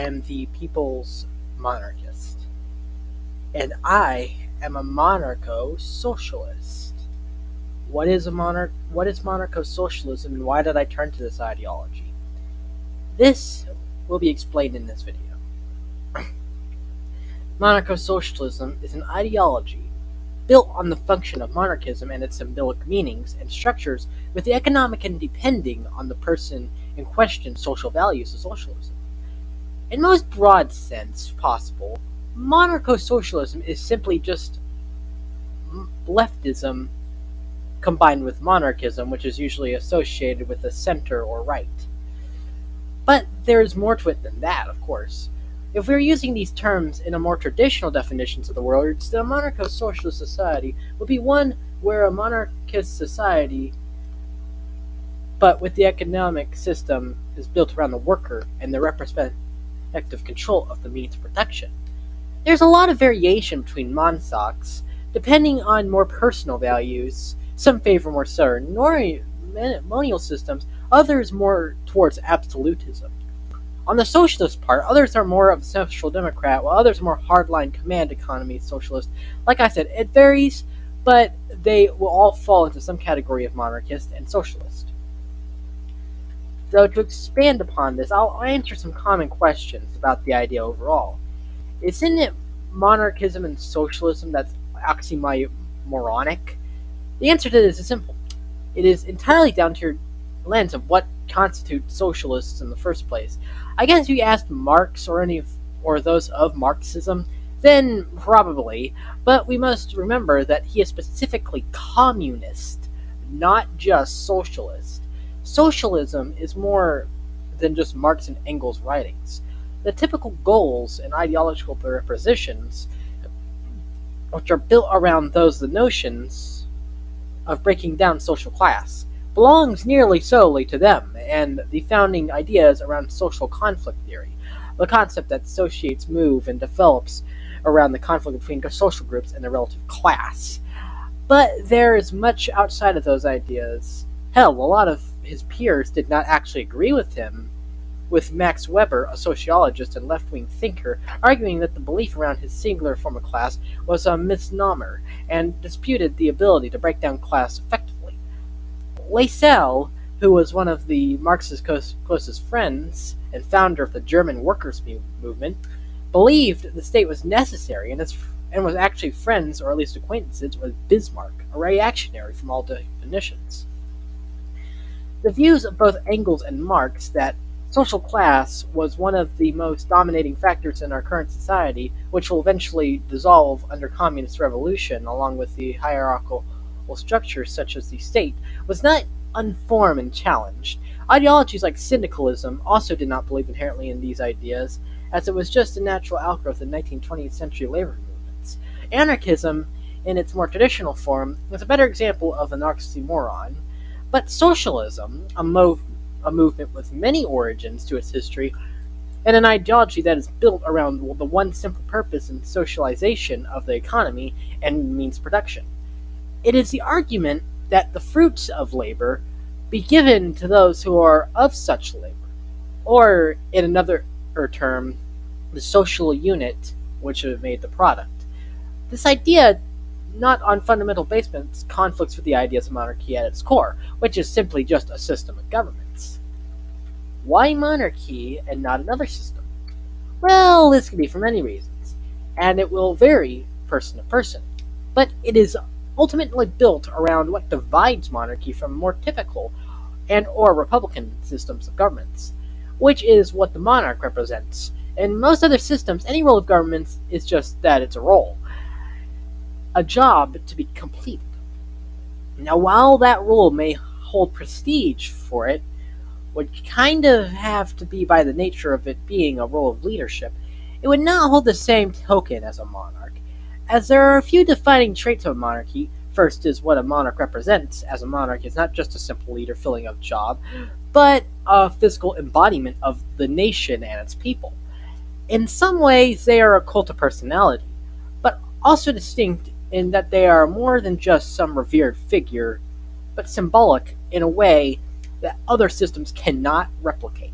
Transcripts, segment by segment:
am the People's Monarchist, and I am a Monarcho Socialist. What is Monarcho Socialism, and why did I turn to this ideology? This will be explained in this video. Monarcho Socialism is an ideology built on the function of monarchism and its symbolic meanings and structures, with the economic and depending on the person in question social values of socialism. In most broad sense possible, monarcho-socialism is simply just leftism combined with monarchism, which is usually associated with the center or right. But there is more to it than that, of course. If we were using these terms in a more traditional definitions of the words, then a monarcho-socialist society would be one where a monarchist society, but with the economic system, is built around the worker and the representative control of the means of production. There's a lot of variation between monsocs, depending on more personal values. Some favor more ceremonial systems, others more towards absolutism. On the socialist part, others are more of a social democrat, while others are more hardline command economy socialist. Like I said, it varies, but they will all fall into some category of monarchist and socialist. So to expand upon this, I'll answer some common questions about the idea overall. Isn't it monarchism and socialism that's oxymoronic? The answer to this is simple. It is entirely down to your lens of what constitutes socialists in the first place. I guess if you asked Marx or those of Marxism, then probably, but we must remember that he is specifically communist, not just socialist. Socialism is more than just Marx and Engels' writings. The typical goals and ideological propositions, which are built around the notions of breaking down social class, belongs nearly solely to them, and the founding ideas around social conflict theory, the concept that associates move and develops around the conflict between social groups and their relative class. But there is much outside of those ideas. Hell, a lot of his peers did not actually agree with him, with Max Weber, a sociologist and left-wing thinker, arguing that the belief around his singular form of class was a misnomer, and disputed the ability to break down class effectively. Lassalle, who was one of the Marx's closest friends and founder of the German workers' movement, believed the state was necessary and was actually friends, or at least acquaintances, with Bismarck, a reactionary from all definitions. The views of both Engels and Marx that social class was one of the most dominating factors in our current society, which will eventually dissolve under communist revolution, along with the hierarchical structures such as the state, was not unformed and challenged. Ideologies like syndicalism also did not believe inherently in these ideas, as it was just a natural outgrowth of 19th, 20th century labor movements. Anarchism, in its more traditional form, was a better example of an oxymoron, but socialism, a movement with many origins to its history, and an ideology that is built around the one simple purpose and socialization of the economy and means production. It is the argument that the fruits of labor be given to those who are of such labor, or in another term, the social unit which have made the product. This idea, not on fundamental basis, conflicts with the ideas of monarchy at its core, which is simply just a system of governments. Why monarchy and not another system? Well, this can be for many reasons, and it will vary person to person, but it is ultimately built around what divides monarchy from more typical and or republican systems of governments, which is what the monarch represents. In most other systems, any role of government is just that it's a role, a job to be completed. Now, while that role may hold prestige for it, would kind of have to be by the nature of it being a role of leadership, it would not hold the same token as a monarch, as there are a few defining traits of a monarchy. First is what a monarch represents, as a monarch is not just a simple leader filling a job, but a physical embodiment of the nation and its people. In some ways, they are a cult of personality, but also distinct in that they are more than just some revered figure, but symbolic in a way that other systems cannot replicate.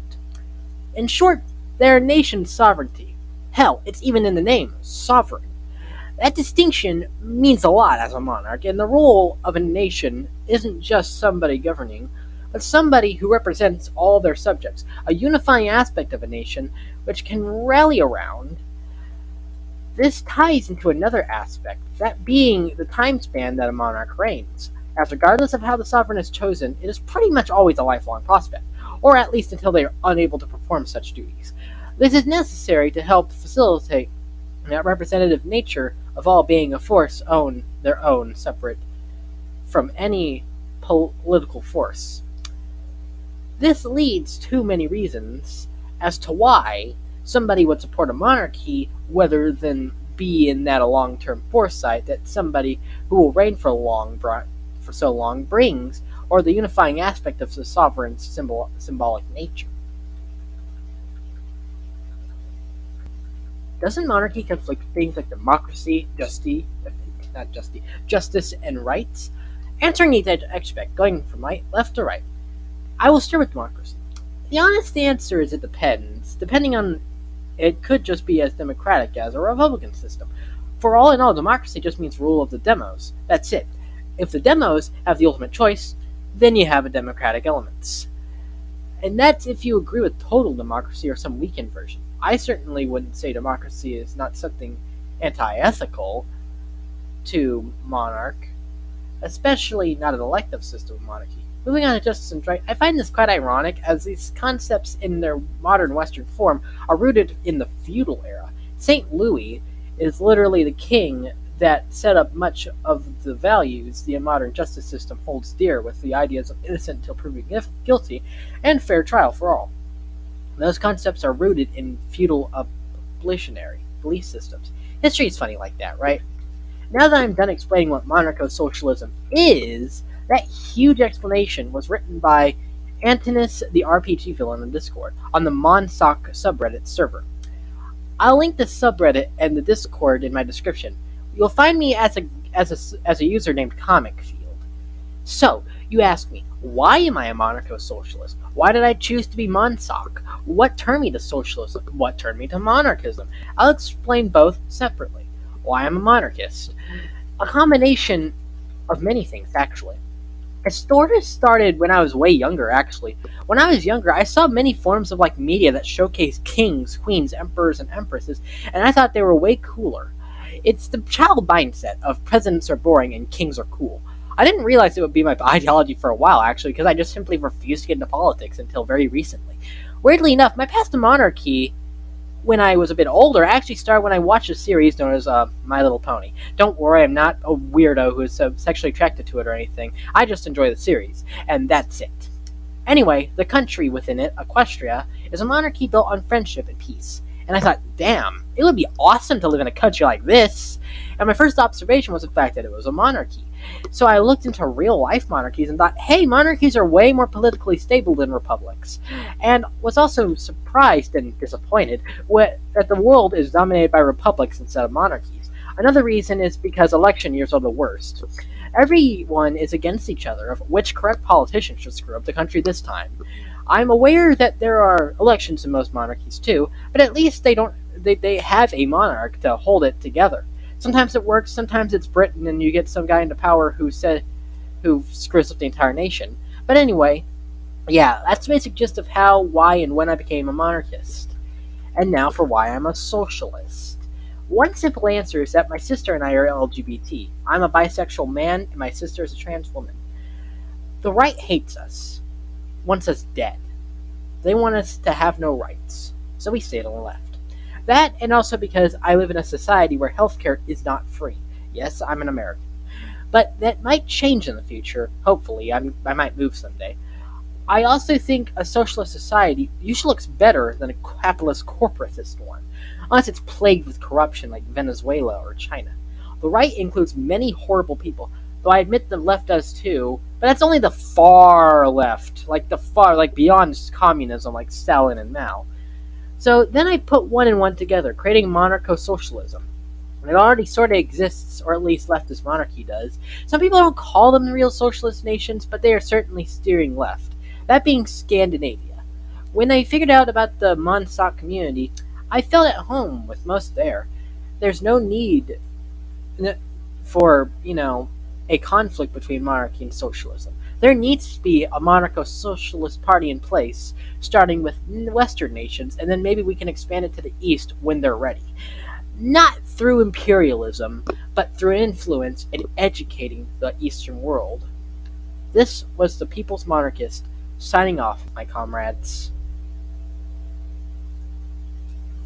In short, their nation's sovereignty. Hell, it's even in the name, sovereign. That distinction means a lot as a monarch, and the role of a nation isn't just somebody governing, but somebody who represents all their subjects, a unifying aspect of a nation which can rally around. This ties into another aspect, that being the time span that a monarch reigns, as regardless of how the sovereign is chosen, it is pretty much always a lifelong prospect, or at least until they are unable to perform such duties. This is necessary to help facilitate that representative nature of all being a force own their own separate from any political force. This leads to many reasons as to why somebody would support a monarchy rather than be in that a long-term foresight that somebody who will reign for so long brings, or the unifying aspect of the sovereign's symbolic nature. Doesn't monarchy conflict with things like democracy, justice, and rights? Answering each aspect, going from left to right. I will start with democracy. The honest answer is it depends. Depending on, it could just be as democratic as a republican system. For all in all, democracy just means rule of the demos. That's it. If the demos have the ultimate choice, then you have a democratic elements. And that's if you agree with total democracy or some weakened version. I certainly wouldn't say democracy is not something anti-ethical to monarch, especially not an elective system of monarchy. Moving on to justice and right, I find this quite ironic, as these concepts in their modern Western form are rooted in the feudal era. St. Louis is literally the king that set up much of the values the modern justice system holds dear, with the ideas of innocent until proven guilty and fair trial for all. Those concepts are rooted in feudal abolitionary belief systems. History is funny like that, right? Now that I'm done explaining what monarcho socialism is, that huge explanation was written by Antinous the RPG villain on Discord on the Monsoc subreddit server. I'll link the subreddit and the Discord in my description. You'll find me as a user named Comic Field. So, you ask me, why am I a monarcho socialist? Why did I choose to be Monsoc? What turned me to socialism? What turned me to monarchism? I'll explain both separately. Why I'm a monarchist. A combination of many things, actually. It sort of started when I was way younger, actually. When I was younger, I saw many forms of media that showcased kings, queens, emperors, and empresses, and I thought they were way cooler. It's the child mindset of presidents are boring and kings are cool. I didn't realize it would be my ideology for a while, actually, because I just simply refused to get into politics until very recently. Weirdly enough, my path to monarchy, when I was a bit older, actually started when I watched a series known as My Little Pony. Don't worry, I'm not a weirdo who is sexually attracted to it or anything. I just enjoy the series, and that's it. Anyway, the country within it, Equestria, is a monarchy built on friendship and peace. And I thought, damn, it would be awesome to live in a country like this. And my first observation was the fact that it was a monarchy. So I looked into real-life monarchies and thought, hey, monarchies are way more politically stable than republics. And was also surprised and disappointed that the world is dominated by republics instead of monarchies. Another reason is because election years are the worst. Everyone is against each other of which correct politician should screw up the country this time. I'm aware that there are elections in most monarchies too, but at least they have a monarch to hold it together. Sometimes it works, sometimes it's Britain and you get some guy into power who screws up the entire nation. But anyway, yeah, that's the basic gist of how, why, and when I became a monarchist. And now for why I'm a socialist. One simple answer is that my sister and I are LGBT. I'm a bisexual man and my sister is a trans woman. The right hates us. Wants us dead. They want us to have no rights. So we stay to the left. That, and also because I live in a society where healthcare is not free. Yes, I'm an American. But that might change in the future. Hopefully, I might move someday. I also think a socialist society usually looks better than a capitalist corporatist one, unless it's plagued with corruption like Venezuela or China. The right includes many horrible people, though I admit the left does too, but that's only the far left, like beyond communism, like Stalin and Mao. So then I put one and one together, creating monarcho socialism. It already sort of exists, or at least leftist monarchy does. Some people don't call them real socialist nations, but they are certainly steering left. That being Scandinavia. When I figured out about the Montauk community, I felt at home with most there. There's no need for, a conflict between monarchy and socialism. There needs to be a monarcho socialist party in place, starting with Western nations, and then maybe we can expand it to the East when they're ready. Not through imperialism, but through influence in educating the Eastern world. This was the People's Monarchist, signing off, my comrades.